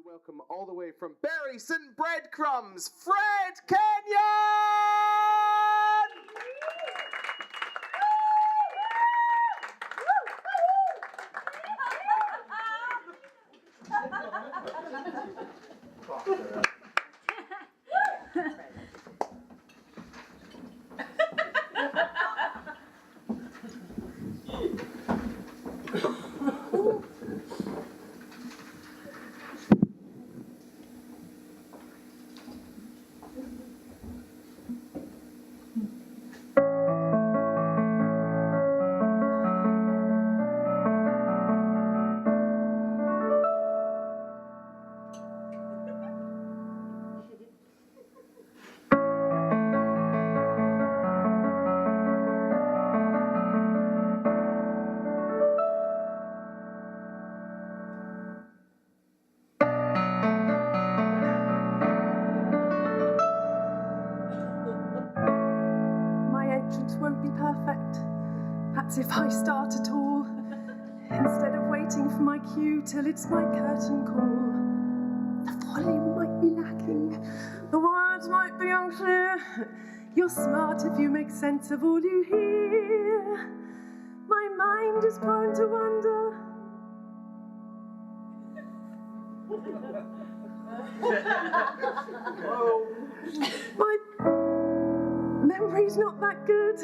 welcome all the way from Berry St. Breadcrumbs, Fred Kenyon! Won't be perfect. Perhaps if I start at all, instead of waiting for my cue till it's my curtain call. The volume might be lacking, the words might be unclear. You're smart if you make sense of all you hear. My mind is prone to wonder. My memory's not that good,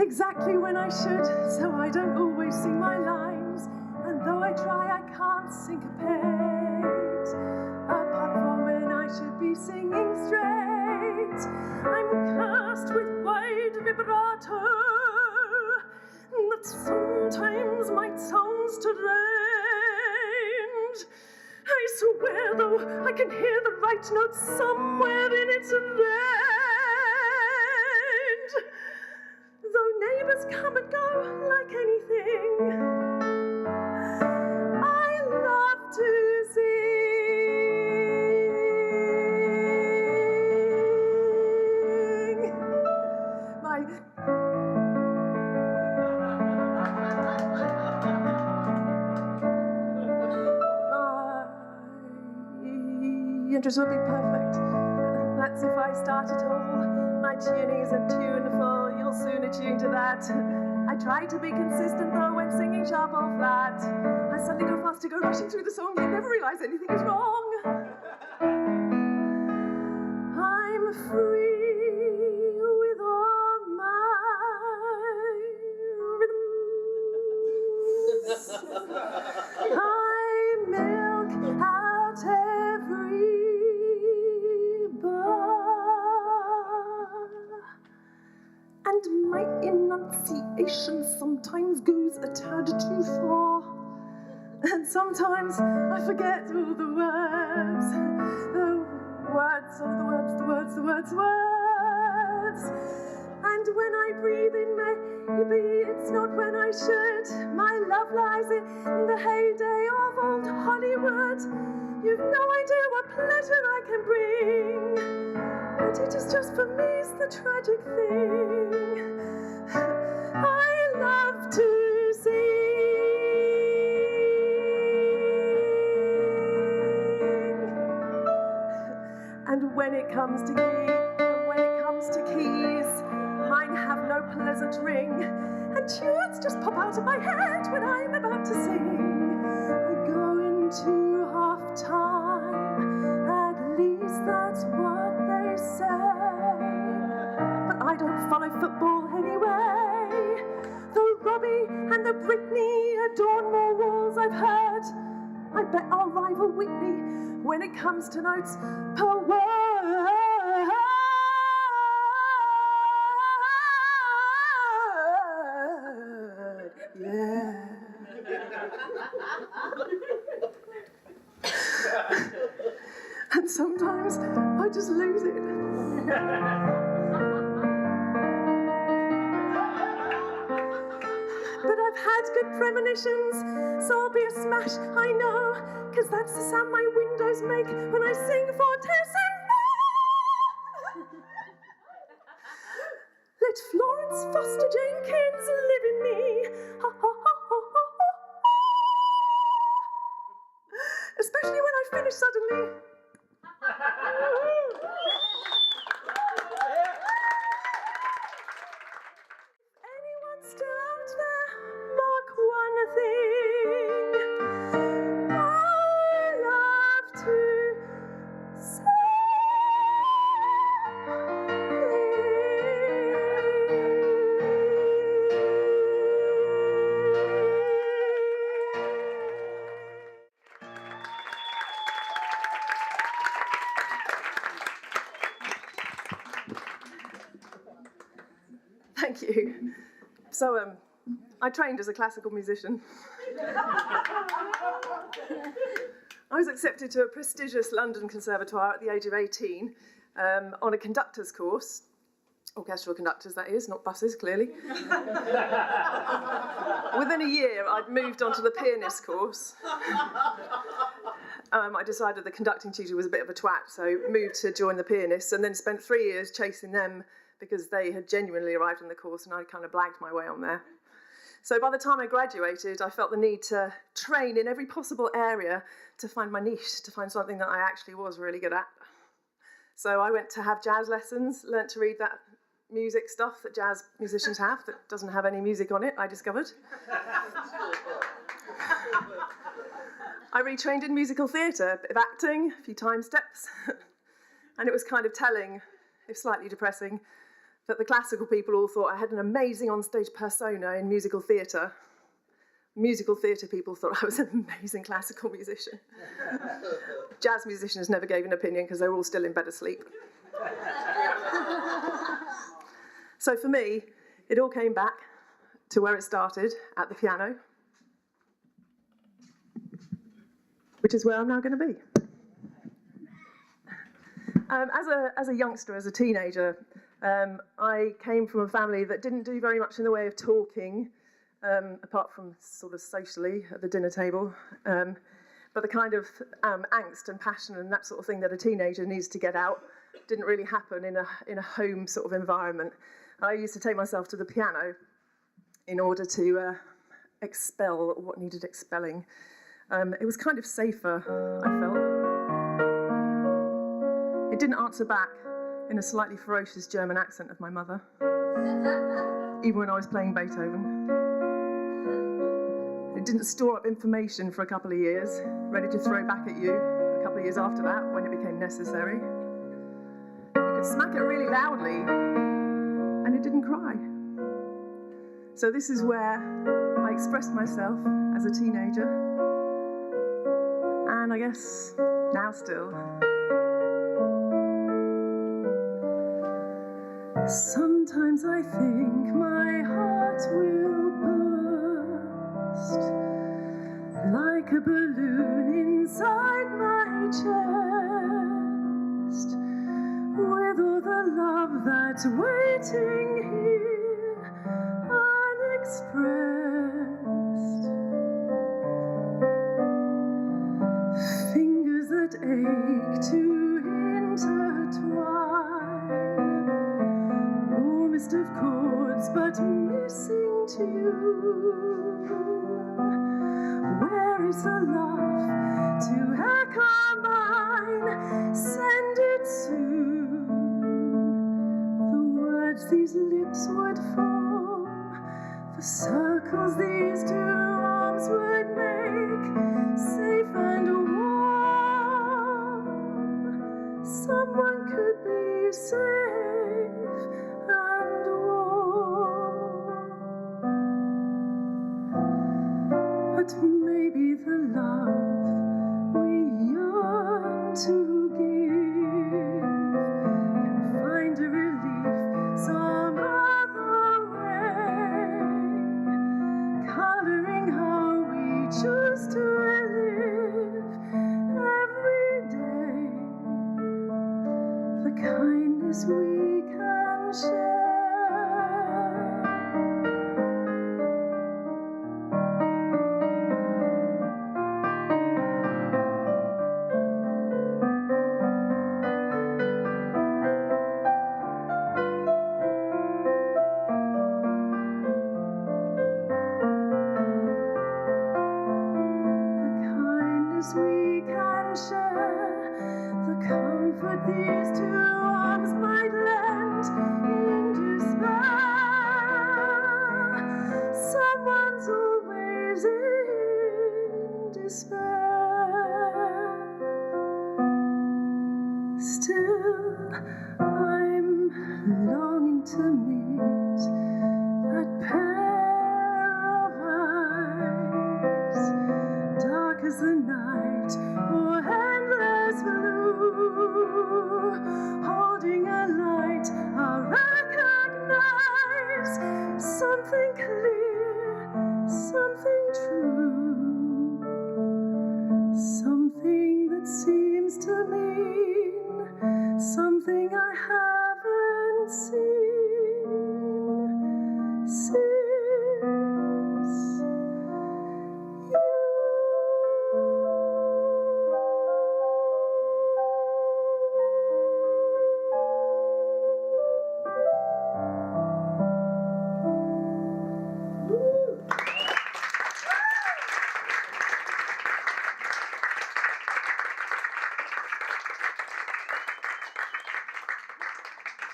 exactly when I should, so I don't always sing my lines, and though I try I can't syncopate, apart from when I should be singing straight. I'm cursed with wide vibrato that sometimes might sound strange. I swear though I can hear the right notes somewhere in its range. Though neighbours come and go like anything, I love to sing. My interest would be perfect. That's if I start at all. My tuning isn't tuneful, you'll soon attune to that. I try to be consistent though when singing sharp or flat. I suddenly go fast to go rushing through the song, yet never realise anything is wrong. I'm free with all my rhythms. I milk out every and my enunciation sometimes goes a tad too far. And sometimes I forget all the words. And when I breathe in, maybe it's not when I should. My love lies in the heyday of old Hollywood. You've no idea what pleasure I can bring. But it is just for me's the tragic thing. I love to sing. And when it comes to keys, mine have no pleasant ring. And tunes just pop out of my head when I'm about to sing. I go into half time, at least that's what they say. But I don't follow football anyway. The Robbie and the Britney adorn more walls, I've heard. I bet I'll rival Whitney when it comes to notes per word. Yeah. And sometimes I just lose it. But I've had good premonitions, so I'll be a smash, I know, 'cause that's the sound my windows make when I sing fortissimo. Let Florence Foster Jenkins live in me. Ha, ha, ha, ha, ha, ha. Especially Usually when I finish suddenly. Anyone still out there? Mark one thing. I love to sing. Thank you. So, I trained as a classical musician. I was accepted to a prestigious London conservatoire at the age of 18 on a conductor's course. Orchestral conductors, that is, not buses, clearly. Within a year, I'd moved on to the pianist course. I decided the conducting tutor was a bit of a twat, so moved to join the pianists, and then spent 3 years chasing them because they had genuinely arrived on the course and I kind of blagged my way on there. So by the time I graduated, I felt the need to train in every possible area to find my niche, to find something that I actually was really good at. So I went to have jazz lessons, learnt to read that music stuff that jazz musicians have that doesn't have any music on it, I discovered. I retrained in musical theatre, a bit of acting, a few time steps, and it was kind of telling, if slightly depressing, that the classical people all thought I had an amazing onstage persona in musical theatre. Musical theatre people thought I was an amazing classical musician. Jazz musicians never gave an opinion because they were all still in bed asleep. So for me, it all came back to where it started, at the piano, which is where I'm now going to be. As a youngster, as a teenager, I came from a family that didn't do very much in the way of talking, apart from sort of socially at the dinner table. But the kind of angst and passion and that sort of thing that a teenager needs to get out didn't really happen in a home sort of environment. I used to take myself to the piano in order to expel what needed expelling. It was kind of safer, I felt. It didn't answer back in a slightly ferocious German accent of my mother, even when I was playing Beethoven. It didn't store up information for a couple of years, ready to throw back at you a couple of years after that when it became necessary. You could smack it really loudly, and it didn't cry. So this is where I expressed myself as a teenager, and I guess now still. Sometimes I think my heart will burst like a balloon inside my chest, with all the love that's waiting here unexpressed. Fingers that ache to intertwine, warmest of chords but missing tune. Where is the love to echo mine? Send it soon. The words these lips would form, the circles these two arms would make, safe and warm. Someone could be safe and warm. But maybe the love we yearn to give can find a relief some other way, coloring how we choose to live every day, the kindness we can share. The kindness we can comfort these two arms might lend in despair. Someone's always in despair. Still, I'm longing to meet that pair of eyes, dark as the night or endless blue, holding a light I recognize, something clear, something true, something that seems to mean something I haven't seen since you.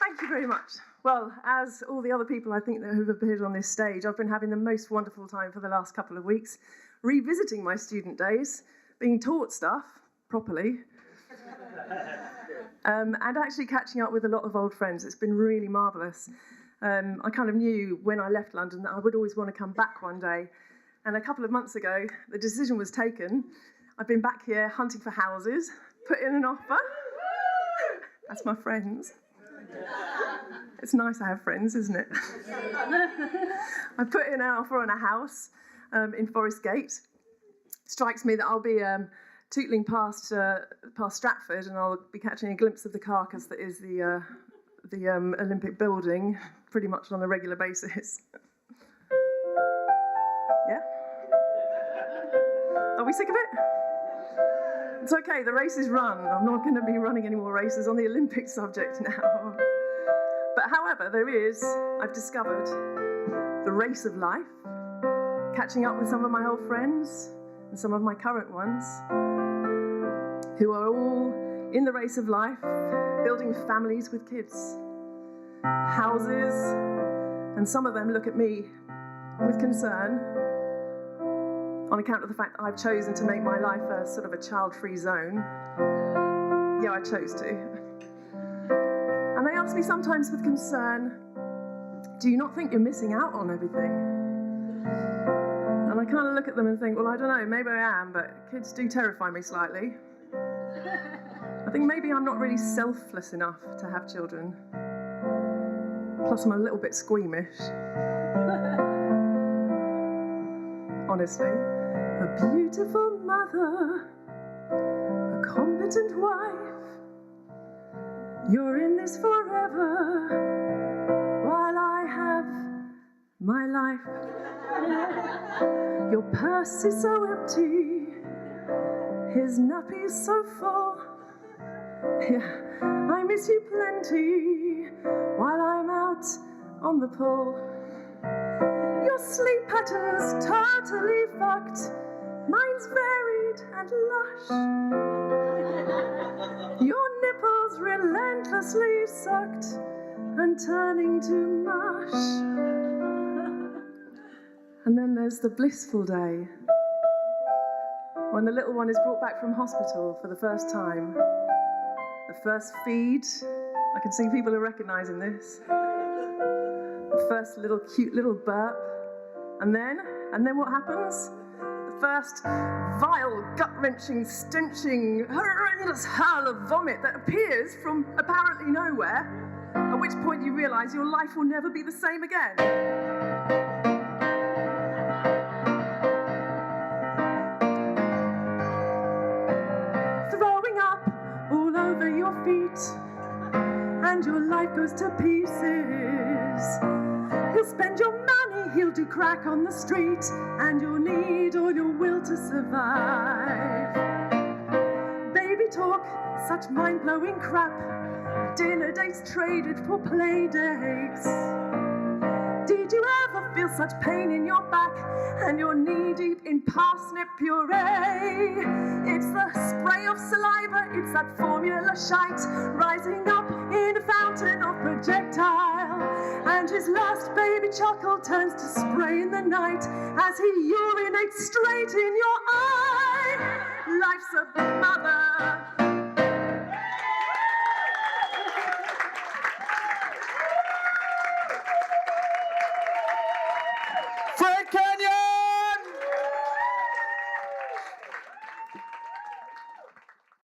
Thank you very much. Well, as all the other people I think that have appeared on this stage, I've been having the most wonderful time for the last couple of weeks, revisiting my student days, being taught stuff properly, and actually catching up with a lot of old friends. It's been really marvellous. I kind of knew when I left London that I would always want to come back one day. And a couple of months ago, the decision was taken. I've been back here hunting for houses, put in an offer. That's my friends. It's nice to have friends, isn't it? I put in an offer on a house in Forest Gate. Strikes me that I'll be tootling past Stratford, and I'll be catching a glimpse of the carcass that is the Olympic building pretty much on a regular basis. Yeah? Are we sick of it? It's okay, the race is run. I'm not going to be running any more races on the Olympic subject now. But however, I've discovered the race of life, catching up with some of my old friends and some of my current ones, who are all in the race of life, building families with kids, houses, and some of them look at me with concern on account of the fact that I've chosen to make my life a sort of a child-free zone. Yeah, I chose to. And they ask me sometimes with concern, do you not think you're missing out on everything? And I kind of look at them and think, well, I don't know, maybe I am, but kids do terrify me slightly. I think maybe I'm not really selfless enough to have children. Plus, I'm a little bit squeamish. Honestly. A beautiful mother, a competent wife. You're in this forever, while I have my life. Your purse is so empty, his nappy's so full. Yeah, I miss you plenty, while I'm out on the pull. Your sleep pattern's totally fucked, mine's varied and lush. Your nipples relentlessly sucked and turning to mush. And then there's the blissful day, when the little one is brought back from hospital for the first time. The first feed, I can see people are recognising this. The first cute little burp. And then what happens? The first vile, gut-wrenching, stenching, horrendous hurl of vomit that appears from apparently nowhere, at which point you realise your life will never be the same again. Throwing up all over your feet, and your life goes to pieces. He'll spend your money, he'll do crack on the street, and you'll need all your will to survive. Baby talk, such mind-blowing crap. Dinner dates traded for play dates. Did you ever feel such pain in your back and you're knee-deep in parsnip puree? It's the spray of saliva, it's that formula shite rising up in a fountain of projectile. And his last baby chuckle turns to spray in the night as he urinates straight in your eye. Life's a mother